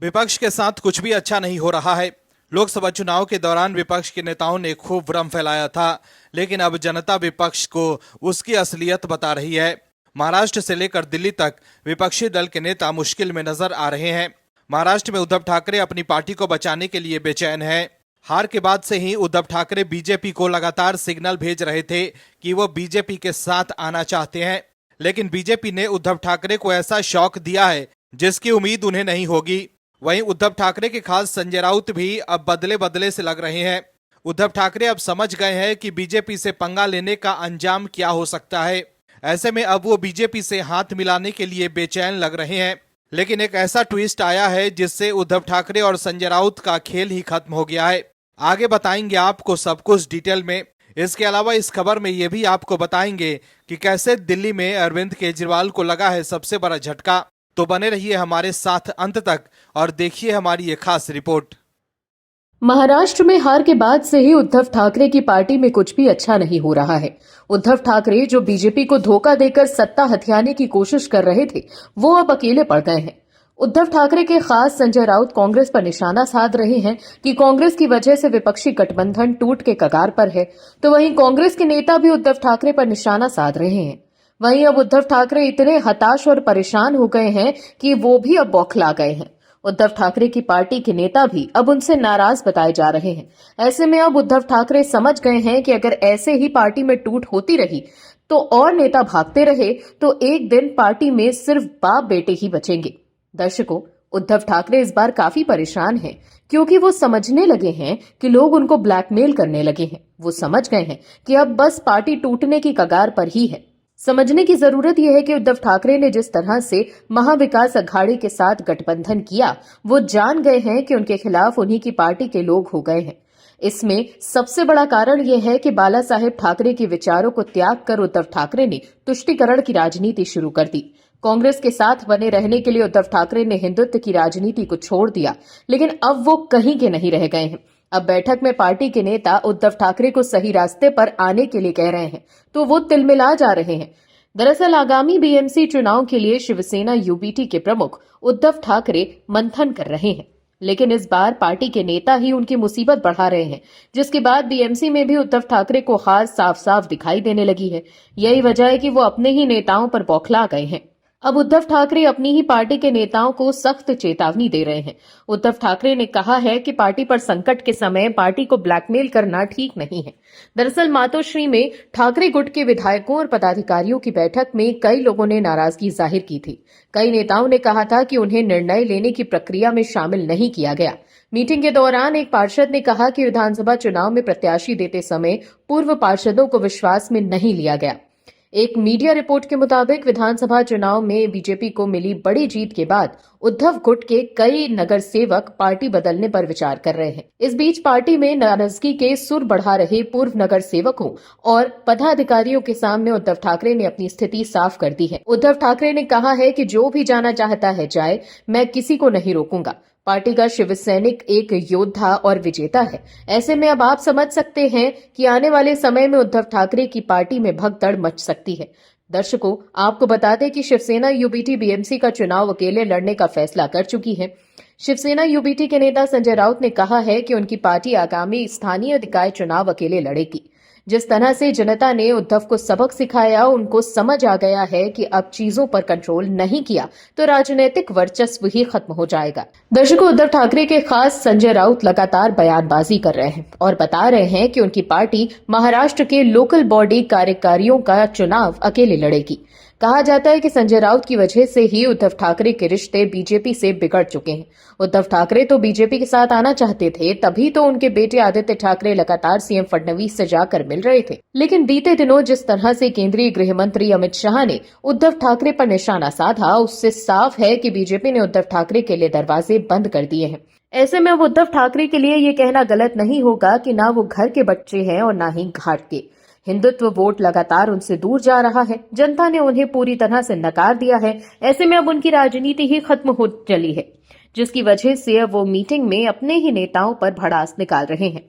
विपक्ष के साथ कुछ भी अच्छा नहीं हो रहा है। लोकसभा चुनाव के दौरान विपक्ष के नेताओं ने खूब भ्रम फैलाया था, लेकिन अब जनता विपक्ष को उसकी असलियत बता रही है। महाराष्ट्र से लेकर दिल्ली तक विपक्षी दल के नेता मुश्किल में नजर आ रहे हैं। महाराष्ट्र में उद्धव ठाकरे अपनी पार्टी को बचाने के लिए बेचैन हैं। हार के बाद से ही उद्धव ठाकरे बीजेपी को लगातार सिग्नल भेज रहे थे कि वो बीजेपी के साथ आना चाहते हैं, लेकिन बीजेपी ने उद्धव ठाकरे को ऐसा शॉक दिया है जिसकी उम्मीद उन्हें नहीं होगी। वहीं उद्धव ठाकरे के खास संजय राउत भी अब बदले बदले से लग रहे हैं। उद्धव ठाकरे अब समझ गए हैं कि बीजेपी से पंगा लेने का अंजाम क्या हो सकता है। ऐसे में अब वो बीजेपी से हाथ मिलाने के लिए बेचैन लग रहे हैं। लेकिन एक ऐसा ट्विस्ट आया है जिससे उद्धव ठाकरे और संजय राउत का खेल ही खत्म हो गया है। आगे बताएंगे आपको सब कुछ डिटेल में। इसके अलावा इस खबर में ये भी आपको बताएंगे कि कैसे दिल्ली में अरविंद केजरीवाल को लगा है सबसे बड़ा झटका। तो बने रहिए हमारे साथ अंत तक और देखिए हमारी ये खास रिपोर्ट। महाराष्ट्र में हार के बाद से ही उद्धव ठाकरे की पार्टी में कुछ भी अच्छा नहीं हो रहा है। उद्धव ठाकरे जो बीजेपी को धोखा देकर सत्ता हथियाने की कोशिश कर रहे थे, वो अब अकेले पड़ गए हैं। उद्धव ठाकरे के खास संजय राउत कांग्रेस पर निशाना साध रहे हैं कि कांग्रेस की वजह से विपक्षी गठबंधन टूट के कगार पर है, तो वहीं कांग्रेस के नेता भी उद्धव ठाकरे पर निशाना साध रहे हैं। वहीं अब उद्धव ठाकरे इतने हताश और परेशान हो गए हैं कि वो भी अब बौखला गए हैं। उद्धव ठाकरे की पार्टी के नेता भी अब उनसे नाराज बताए जा रहे हैं। ऐसे में अब उद्धव ठाकरे समझ गए हैं कि अगर ऐसे ही पार्टी में टूट होती रही तो और नेता भागते रहे तो एक दिन पार्टी में सिर्फ बाप बेटे ही बचेंगे। दर्शकों, उद्धव ठाकरे इस बार काफी परेशान हैं क्योंकि वो समझने लगे हैं कि लोग उनको ब्लैकमेल करने लगे हैं। वो समझ गए हैं कि अब बस पार्टी टूटने की कगार पर ही है। समझने की जरूरत यह है कि उद्धव ठाकरे ने जिस तरह से महाविकास अघाड़ी के साथ गठबंधन किया, वो जान गए हैं कि उनके खिलाफ उन्हीं की पार्टी के लोग हो गए हैं। इसमें सबसे बड़ा कारण यह है कि बाला साहेब ठाकरे के विचारों को त्याग कर उद्धव ठाकरे ने तुष्टीकरण की राजनीति शुरू कर दी। कांग्रेस के साथ बने रहने के लिए उद्धव ठाकरे ने हिंदुत्व की राजनीति को छोड़ दिया, लेकिन अब वो कहीं के नहीं रह गए हैं। अब बैठक में पार्टी के नेता उद्धव ठाकरे को सही रास्ते पर आने के लिए कह रहे हैं, तो वो तिलमिला जा रहे हैं। दरअसल आगामी बीएमसी चुनाव के लिए शिवसेना यूबीटी के प्रमुख उद्धव ठाकरे मंथन कर रहे हैं, लेकिन इस बार पार्टी के नेता ही उनकी मुसीबत बढ़ा रहे हैं, जिसके बाद बीएमसी में भी उद्धव ठाकरे को हार साफ साफ दिखाई देने लगी है। यही वजह है कि वो अपने ही नेताओं पर बौखला गए हैं। अब उद्धव ठाकरे अपनी ही पार्टी के नेताओं को सख्त चेतावनी दे रहे हैं। उद्धव ठाकरे ने कहा है कि पार्टी पर संकट के समय पार्टी को ब्लैकमेल करना ठीक नहीं है। दरअसल मातोश्री में ठाकरे गुट के विधायकों और पदाधिकारियों की बैठक में कई लोगों ने नाराजगी जाहिर की थी। कई नेताओं ने कहा था कि उन्हें निर्णय लेने की प्रक्रिया में शामिल नहीं किया गया। मीटिंग के दौरान एक पार्षद ने कहा कि विधानसभा चुनाव में प्रत्याशी देते समय पूर्व पार्षदों को विश्वास में नहीं लिया गया। एक मीडिया रिपोर्ट के मुताबिक विधानसभा चुनाव में बीजेपी को मिली बड़ी जीत के बाद उद्धव गुट के कई नगर सेवक पार्टी बदलने पर विचार कर रहे हैं। इस बीच पार्टी में नाराजगी के सुर बढ़ा रहे पूर्व नगर सेवकों और पदाधिकारियों के सामने उद्धव ठाकरे ने अपनी स्थिति साफ कर दी है। उद्धव ठाकरे ने कहा है कि जो भी जाना चाहता है जाए, मैं किसी को नहीं रोकूंगा। पार्टी का शिव सैनिक एक योद्धा और विजेता है। ऐसे में अब आप समझ सकते हैं कि आने वाले समय में उद्धव ठाकरे की पार्टी में भगदड़ मच सकती है। दर्शकों, आपको बता दें कि शिवसेना यूबीटी बीएमसी का चुनाव अकेले लड़ने का फैसला कर चुकी है। शिवसेना यूबीटी के नेता संजय राउत ने कहा है कि उनकी पार्टी आगामी स्थानीय निकाय चुनाव अकेले लड़ेगी। जिस तरह से जनता ने उद्धव को सबक सिखाया, उनको समझ आ गया है कि अब चीजों पर कंट्रोल नहीं किया तो राजनीतिक वर्चस्व ही खत्म हो जाएगा। दर्शकों, उद्धव ठाकरे के खास संजय राउत लगातार बयानबाजी कर रहे हैं और बता रहे हैं कि उनकी पार्टी महाराष्ट्र के लोकल बॉडी कार्यकारियों का चुनाव अकेले लड़ेगी। कहा जाता है कि संजय राउत की वजह से ही उद्धव ठाकरे के रिश्ते बीजेपी से बिगड़ चुके हैं। उद्धव ठाकरे तो बीजेपी के साथ आना चाहते थे, तभी तो उनके बेटे आदित्य ठाकरे लगातार सीएम फडणवीस से जाकर मिल रहे थे। लेकिन बीते दिनों जिस तरह से केंद्रीय गृह मंत्री अमित शाह ने उद्धव ठाकरे पर निशाना साधा, उससे साफ है कि बीजेपी ने उद्धव ठाकरे के लिए दरवाजे बंद कर दिए हैं। ऐसे में अब उद्धव ठाकरे के लिए ये कहना गलत नहीं होगा कि ना वो घर के बच्चे हैं और ना ही घाट के। हिंदुत्व वोट लगातार उनसे दूर जा रहा है। जनता ने उन्हें पूरी तरह से नकार दिया है। ऐसे में अब उनकी राजनीति ही खत्म हो चली है, जिसकी वजह से अब वो मीटिंग में अपने ही नेताओं पर भड़ास निकाल रहे हैं।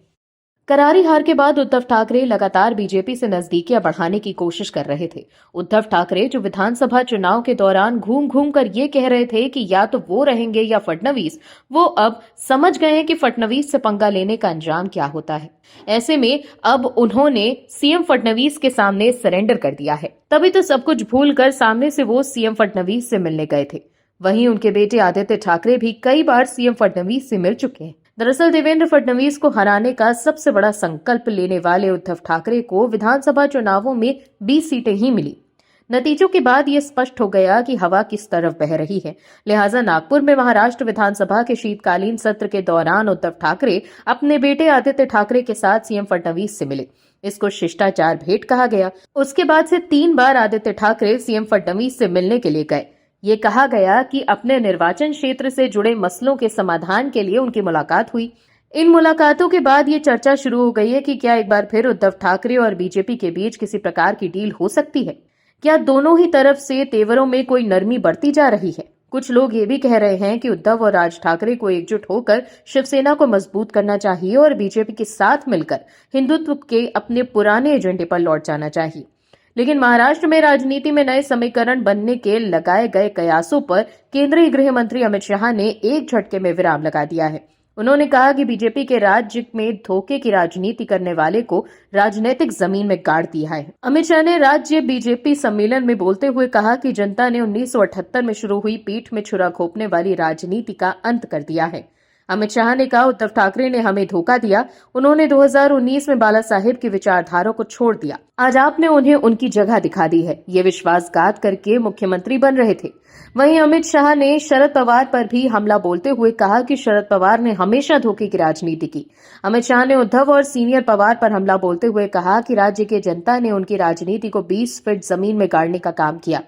करारी हार के बाद उद्धव ठाकरे लगातार बीजेपी से नजदीकियां बढ़ाने की कोशिश कर रहे थे। उद्धव ठाकरे जो विधानसभा चुनाव के दौरान घूम घूम कर ये कह रहे थे कि या तो वो रहेंगे या फडणवीस, वो अब समझ गए हैं कि फडणवीस से पंगा लेने का अंजाम क्या होता है। ऐसे में अब उन्होंने सीएम फडणवीस के सामने सरेंडर कर दिया है। तभी तो सब कुछ भूलकर सामने से वो सीएम फडणवीस से मिलने गए थे। वहीं उनके बेटे आदित्य ठाकरे भी कई बार सीएम फडणवीस से मिल चुके हैं। दरअसल देवेंद्र फडणवीस को हराने का सबसे बड़ा संकल्प लेने वाले उद्धव ठाकरे को विधानसभा चुनावों में 20 सीटें ही मिली। नतीजों के बाद ये स्पष्ट हो गया कि हवा किस तरफ बह रही है। लिहाजा नागपुर में महाराष्ट्र विधानसभा के शीतकालीन सत्र के दौरान उद्धव ठाकरे अपने बेटे आदित्य ठाकरे के साथ सीएम फडणवीस से मिले। इसको शिष्टाचार भेंट कहा गया। उसके बाद से 3 बार आदित्य ठाकरे सीएम फडणवीस से मिलने के लिए गए। ये कहा गया कि अपने निर्वाचन क्षेत्र से जुड़े मसलों के समाधान के लिए उनकी मुलाकात हुई। इन मुलाकातों के बाद ये चर्चा शुरू हो गई है कि क्या एक बार फिर उद्धव ठाकरे और बीजेपी के बीच किसी प्रकार की डील हो सकती है। क्या दोनों ही तरफ से तेवरों में कोई नरमी बढ़ती जा रही है। कुछ लोग ये भी कह रहे हैं कि उद्धव और राज ठाकरे को एकजुट होकर शिवसेना को मजबूत करना चाहिए और बीजेपी के साथ मिलकर हिंदुत्व के अपने पुराने एजेंडे पर लौट जाना चाहिए। लेकिन महाराष्ट्र में राजनीति में नए समीकरण बनने के लगाए गए कयासों पर केंद्रीय गृह मंत्री अमित शाह ने एक झटके में विराम लगा दिया है। उन्होंने कहा कि बीजेपी के राज्य में धोखे की राजनीति करने वाले को राजनीतिक जमीन में गाड़ दिया है। अमित शाह ने राज्य बीजेपी सम्मेलन में बोलते हुए कहा कि जनता ने 1978 में शुरू हुई पीठ में छुरा घोंपने वाली राजनीति का अंत कर दिया है। अमित शाह ने कहा, उद्धव ठाकरे ने हमें धोखा दिया। उन्होंने 2019 में बाला साहेब की विचारधारा को छोड़ दिया। आज आपने उन्हें उनकी जगह दिखा दी है। ये विश्वासघात करके मुख्यमंत्री बन रहे थे। वहीं अमित शाह ने शरद पवार पर भी हमला बोलते हुए कहा कि शरद पवार ने हमेशा धोखे की राजनीति की। अमित शाह ने उद्धव और सीनियर पवार पर हमला बोलते हुए कहा कि राज्य की जनता ने उनकी राजनीति को 20 फीट जमीन में गाड़ने का काम किया।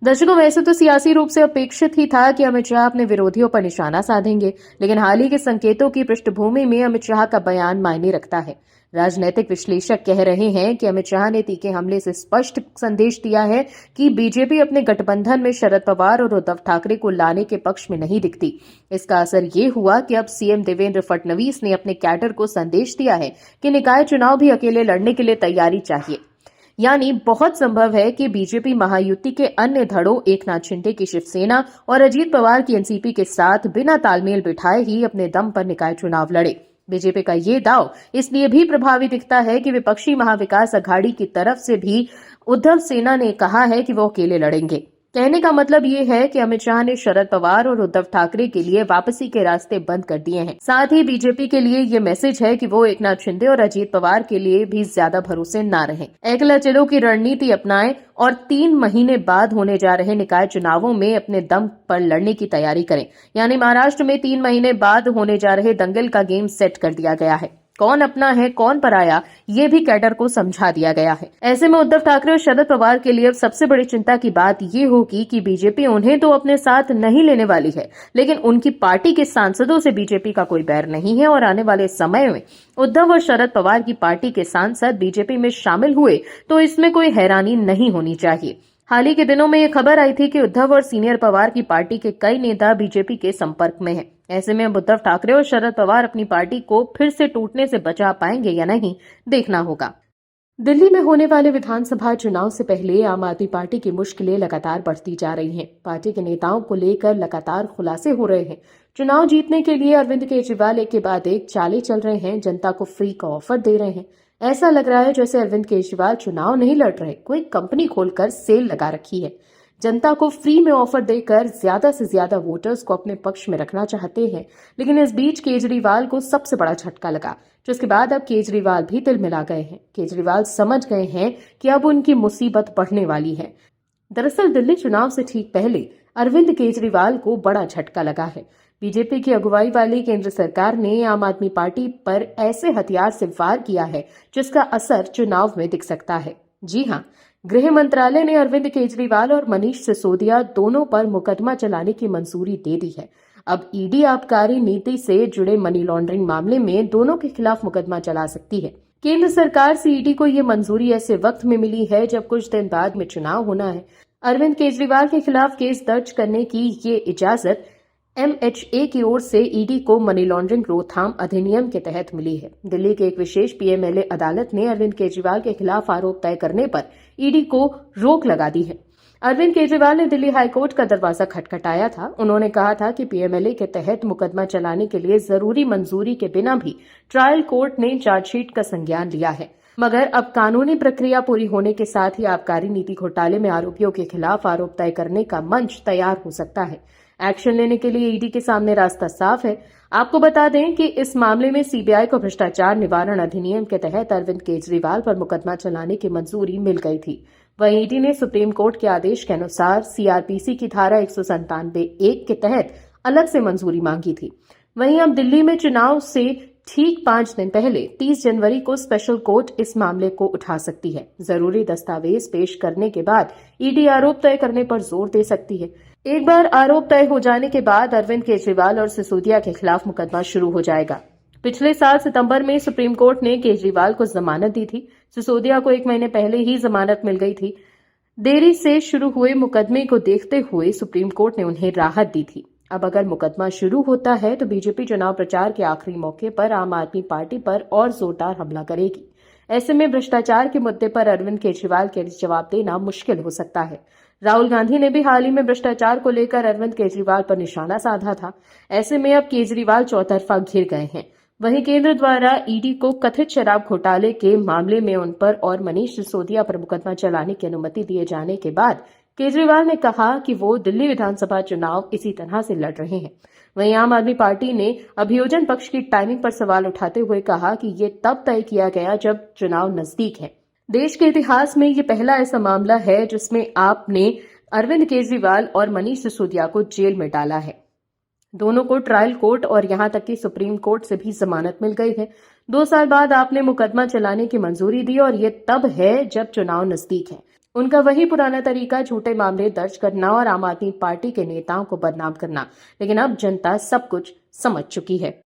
दर्शकों, वैसे तो सियासी रूप से अपेक्षित ही था कि अमित शाह अपने विरोधियों पर निशाना साधेंगे, लेकिन हाल ही के संकेतों की पृष्ठभूमि में अमित शाह का बयान मायने रखता है। राजनीतिक विश्लेषक कह रहे हैं कि अमित शाह ने तीखे हमले से स्पष्ट संदेश दिया है कि बीजेपी अपने गठबंधन में शरद पवार और उद्धव ठाकरे को लाने के पक्ष में नहीं दिखती। इसका असर ये हुआ कि अब सीएम देवेंद्र फडणवीस ने अपने कैडर को संदेश दिया है कि निकाय चुनाव भी अकेले लड़ने के लिए तैयारी चाहिए। यानी बहुत संभव है कि बीजेपी महायुति के अन्य धड़ों एकनाथ शिंदे की शिवसेना और अजीत पवार की एनसीपी के साथ बिना तालमेल बिठाए ही अपने दम पर निकाय चुनाव लड़े। बीजेपी का ये दाव इसलिए भी प्रभावी दिखता है कि विपक्षी महाविकास अघाड़ी की तरफ से भी उद्धव सेना ने कहा है कि वो अकेले लड़ेंगे। कहने का मतलब ये है कि अमित शाह ने शरद पवार और उद्धव ठाकरे के लिए वापसी के रास्ते बंद कर दिए हैं। साथ ही बीजेपी के लिए ये मैसेज है कि वो एकनाथ शिंदे और अजीत पवार के लिए भी ज्यादा भरोसे न रहें, एकला चलो की रणनीति अपनाएं और 3 महीने बाद होने जा रहे निकाय चुनावों में अपने दम पर लड़ने की तैयारी करें। यानी महाराष्ट्र में 3 महीने बाद होने जा रहे दंगल का गेम सेट कर दिया गया है। कौन अपना है कौन पराया, ये भी कैडर को समझा दिया गया है। ऐसे में उद्धव ठाकरे और शरद पवार के लिए अब सबसे बड़ी चिंता की बात ये होगी कि बीजेपी उन्हें तो अपने साथ नहीं लेने वाली है, लेकिन उनकी पार्टी के सांसदों से बीजेपी का कोई बैर नहीं है और आने वाले समय में उद्धव और शरद पवार की पार्टी के सांसद बीजेपी में शामिल हुए तो इसमें कोई हैरानी नहीं होनी चाहिए। हाल ही के दिनों में ये खबर आई थी कि उद्धव और सीनियर पवार की पार्टी के कई नेता बीजेपी के संपर्क में हैं। ऐसे में अब उद्धव ठाकरे और शरद पवार अपनी पार्टी को फिर से टूटने से बचा पाएंगे या नहीं, देखना होगा। दिल्ली में होने वाले विधानसभा चुनाव से पहले आम आदमी पार्टी की मुश्किलें लगातार बढ़ती जा रही हैं। पार्टी के नेताओं को लेकर लगातार खुलासे हो रहे हैं। चुनाव जीतने के लिए अरविंद केजरीवाल एक के बाद एक चालें चल रहे हैं, जनता को फ्री का ऑफर दे रहे हैं। ऐसा लग रहा है जैसे अरविंद केजरीवाल चुनाव नहीं लड़ रहे, कोई कंपनी खोलकर सेल लगा रखी है। जनता को फ्री में ऑफर देकर ज्यादा से ज्यादा वोटर्स को अपने पक्ष में रखना चाहते हैं। लेकिन इस बीच केजरीवाल को सबसे बड़ा झटका लगा, जिसके बाद अब केजरीवाल भी तिल मिला गए हैं। केजरीवाल समझ गए हैं कि अब उनकी मुसीबत बढ़ने वाली है। दरअसल दिल्ली चुनाव से ठीक पहले अरविंद केजरीवाल को बड़ा झटका लगा है। बीजेपी की अगुवाई वाली केंद्र सरकार ने आम आदमी पार्टी पर ऐसे हथियार से वार किया है जिसका असर चुनाव में दिख सकता है। जी हां, गृह मंत्रालय ने अरविंद केजरीवाल और मनीष सिसोदिया दोनों पर मुकदमा चलाने की मंजूरी दे दी है। अब ईडी आबकारी नीति से जुड़े मनी लॉन्ड्रिंग मामले में दोनों के खिलाफ मुकदमा चला सकती है। केंद्र सरकार से ईडी को ये मंजूरी ऐसे वक्त में मिली है जब कुछ दिन बाद में चुनाव होना है। अरविंद केजरीवाल के खिलाफ केस दर्ज करने की ये इजाजत MHA की ओर से ईडी को मनी लॉन्ड्रिंग रोकथाम अधिनियम के तहत मिली है। दिल्ली की एक विशेष PMLA अदालत ने अरविंद केजरीवाल के खिलाफ आरोप तय करने पर ईडी को रोक लगा दी है। अरविंद केजरीवाल ने दिल्ली हाईकोर्ट का दरवाजा खटखटाया था। उन्होंने कहा था कि PMLA के तहत मुकदमा चलाने के लिए जरूरी मंजूरी के बिना भी ट्रायल कोर्ट ने चार्जशीट का संज्ञान लिया है, मगर अब कानूनी प्रक्रिया पूरी होने के साथ ही आबकारी नीति घोटाले में आरोपियों के खिलाफ आरोप तय करने का मंच तैयार हो सकता है। एक्शन लेने के लिए ईडी के सामने रास्ता साफ है। आपको बता दें कि इस मामले में CBI को भ्रष्टाचार निवारण अधिनियम के तहत अरविंद केजरीवाल पर मुकदमा चलाने की मंजूरी मिल गई थी। वहीं ईडी ने सुप्रीम कोर्ट के आदेश के अनुसार CRPC की धारा 197(1) के तहत अलग से मंजूरी मांगी थी। वहीं अब दिल्ली में चुनाव से ठीक 5 दिन पहले 30 जनवरी को स्पेशल कोर्ट इस मामले को उठा सकती है। जरूरी दस्तावेज पेश करने के बाद ईडी आरोप तय करने पर जोर दे सकती है। एक बार आरोप तय हो जाने के बाद अरविंद केजरीवाल और सिसोदिया के खिलाफ मुकदमा शुरू हो जाएगा। पिछले साल सितंबर में सुप्रीम कोर्ट ने केजरीवाल को जमानत दी थी। सिसोदिया को 1 महीने पहले ही जमानत मिल गई थी। देरी से शुरू हुए मुकदमे को देखते हुए सुप्रीम कोर्ट ने उन्हें राहत दी थी। अब अगर मुकदमा शुरू होता है तो बीजेपी चुनाव प्रचार के आखिरी मौके पर आम आदमी पार्टी पर और जोरदार हमला करेगी। ऐसे में भ्रष्टाचार के मुद्दे पर अरविंद केजरीवाल के जवाब देना मुश्किल हो सकता है। राहुल गांधी ने भी हाल ही में भ्रष्टाचार को लेकर अरविंद केजरीवाल पर निशाना साधा था। ऐसे में अब केजरीवाल चौतरफा घिर गए हैं। वहीं केंद्र द्वारा ईडी को कथित शराब घोटाले के मामले में उन पर और मनीष सिसोदिया पर मुकदमा चलाने की अनुमति दिए जाने के बाद केजरीवाल ने कहा कि वो दिल्ली विधानसभा चुनाव इसी तरह से लड़ रहे हैं। वहीं आम आदमी पार्टी ने अभियोजन पक्ष की टाइमिंग पर सवाल उठाते हुए कहा कि ये तब तय किया गया जब चुनाव नजदीक है। देश के इतिहास में ये पहला ऐसा मामला है जिसमें आपने अरविंद केजरीवाल और मनीष सिसोदिया को जेल में डाला है। दोनों को ट्रायल कोर्ट और यहां तक कि सुप्रीम कोर्ट से भी जमानत मिल गई है। 2 साल बाद आपने मुकदमा चलाने की मंजूरी दी और ये तब है जब चुनाव नजदीक है। उनका वही पुराना तरीका झूठे मामले दर्ज करना और आम आदमी पार्टी के नेताओं को बदनाम करना। लेकिन अब जनता सब कुछ समझ चुकी है।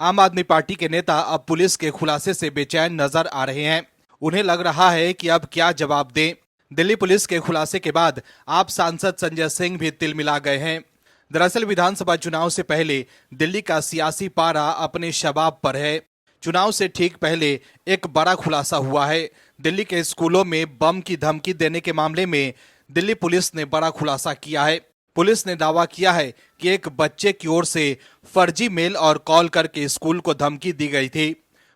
आम आदमी पार्टी के नेता अब पुलिस के खुलासे से बेचैन नजर आ रहे हैं। उन्हें लग रहा है कि अब क्या जवाब दें। दिल्ली पुलिस के खुलासे के बाद आप सांसद संजय सिंह भी तिलमिला गए हैं। दरअसल विधानसभा चुनाव से पहले दिल्ली का सियासी पारा अपने शबाब पर है। चुनाव से ठीक पहले एक बड़ा खुलासा हुआ है। दिल्ली के स्कूलों में बम की धमकी देने के मामले में दिल्ली पुलिस ने बड़ा खुलासा किया है। पुलिस ने दावा किया है कि एक बच्चे की ओर से फर्जी मेल और कॉल करके स्कूल को धमकी दी गई थी।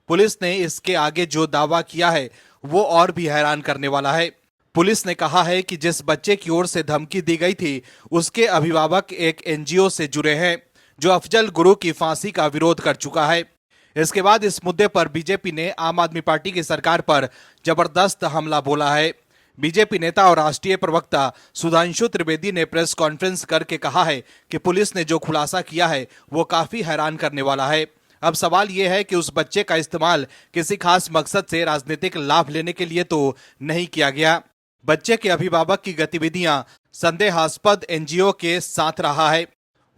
पुलिस ने इसके आगे जो दावा किया है वो और भी हैरान करने वाला है। पुलिस ने कहा है कि जिस बच्चे की ओर से धमकी दी गई थी उसके अभिभावक एक NGO से जुड़े हैं जो अफजल गुरु की फांसी का विरोध कर चुका है। इसके बाद इस मुद्दे पर बीजेपी ने आम आदमी पार्टी की सरकार पर जबरदस्त हमला बोला है। बीजेपी नेता और राष्ट्रीय प्रवक्ता सुधांशु त्रिवेदी ने प्रेस कॉन्फ्रेंस करके कहा है कि पुलिस ने जो खुलासा किया है वो काफी हैरान करने वाला है। अब सवाल यह है कि उस बच्चे का इस्तेमाल किसी खास मकसद से राजनीतिक लाभ लेने के लिए तो नहीं किया गया। बच्चे के अभिभावक की गतिविधियां संदेहास्पद NGO के साथ रहा है।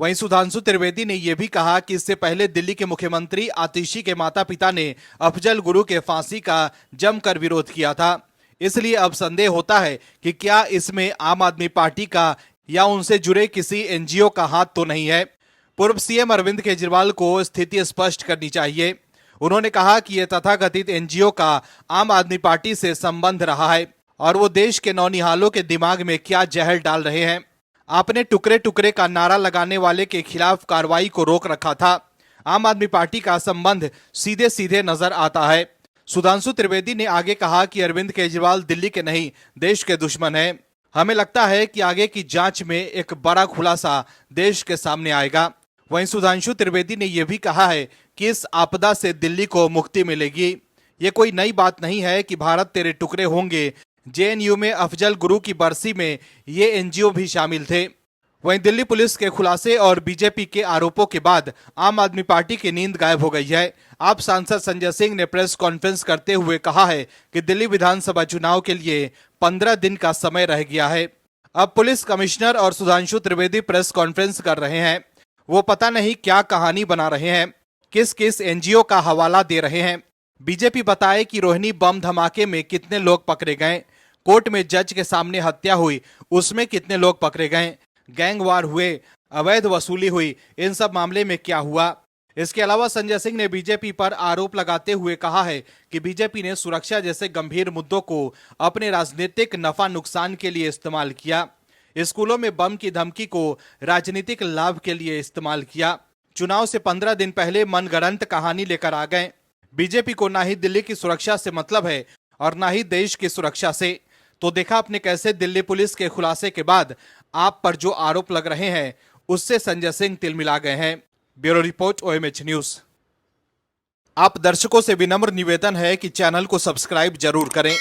वहीं सुधांशु त्रिवेदी ने यह भी कहा कि इससे पहले दिल्ली के मुख्यमंत्री आतिशी के माता पिता ने अफजल गुरु के फांसी का जमकर विरोध किया था। इसलिए अब संदेह होता है कि क्या इसमें आम आदमी पार्टी का या उनसे जुड़े किसी NGO का हाथ तो नहीं है। पूर्व CM अरविंद केजरीवाल को स्थिति स्पष्ट करनी चाहिए। उन्होंने कहा कि यह तथाकथित NGO का आम आदमी पार्टी से संबंध रहा है और वो देश के नौनिहालों के दिमाग में क्या जहर डाल रहे हैं। आपने टुकड़े टुकड़े का नारा लगाने वाले के खिलाफ कार्रवाई को रोक रखा था। आम आदमी पार्टी का संबंध सीधे सीधे नजर आता है। सुधांशु त्रिवेदी ने आगे कहा कि अरविंद केजरीवाल दिल्ली के नहीं देश के दुश्मन हैं। हमें लगता है कि आगे की जांच में एक बड़ा खुलासा देश के सामने आएगा। वहीं सुधांशु त्रिवेदी ने यह भी कहा है कि इस आपदा से दिल्ली को मुक्ति मिलेगी। ये कोई नई बात नहीं है कि भारत तेरे टुकड़े होंगे। JNU में अफजल गुरु की बरसी में ये NGO भी शामिल थे। वहीं दिल्ली पुलिस के खुलासे और बीजेपी के आरोपों के बाद आम आदमी पार्टी की नींद गायब हो गई है। आप सांसद संजय सिंह ने प्रेस कॉन्फ्रेंस करते हुए कहा है कि दिल्ली विधानसभा चुनाव के लिए 15 दिन का समय रह गया है। अब पुलिस कमिश्नर और सुधांशु त्रिवेदी प्रेस कॉन्फ्रेंस कर रहे हैं। वो पता नहीं क्या कहानी बना रहे हैं, किस किस NGO का हवाला दे रहे हैं। बीजेपी बताए कि रोहिणी बम धमाके में कितने लोग पकड़े गए, कोर्ट में जज के सामने हत्या हुई उसमें कितने लोग पकड़े गए, गैंग वार हुए, अवैध वसूली हुई, इन सब मामले में क्या हुआ। इसके अलावा संजय सिंह ने बीजेपी पर आरोप लगाते हुए कहा है कि बीजेपी ने सुरक्षा जैसे गंभीर मुद्दों को अपने राजनीतिक नफा नुकसान के लिए इस्तेमाल किया। स्कूलों में बम की धमकी को राजनीतिक लाभ के लिए इस्तेमाल किया। चुनाव से 15 दिन पहले मनगढ़ंत कहानी लेकर आ गए। बीजेपी को ना ही दिल्ली की सुरक्षा से मतलब है और ना ही देश की सुरक्षा से। तो देखा आपने कैसे दिल्ली पुलिस के खुलासे के बाद आप पर जो आरोप लग रहे हैं उससे संजय सिंह तिलमिला गए हैं। Bureau report, OMH news. आप दर्शकों से विनम्र निवेदन है कि चैनल को सब्सक्राइब जरूर करें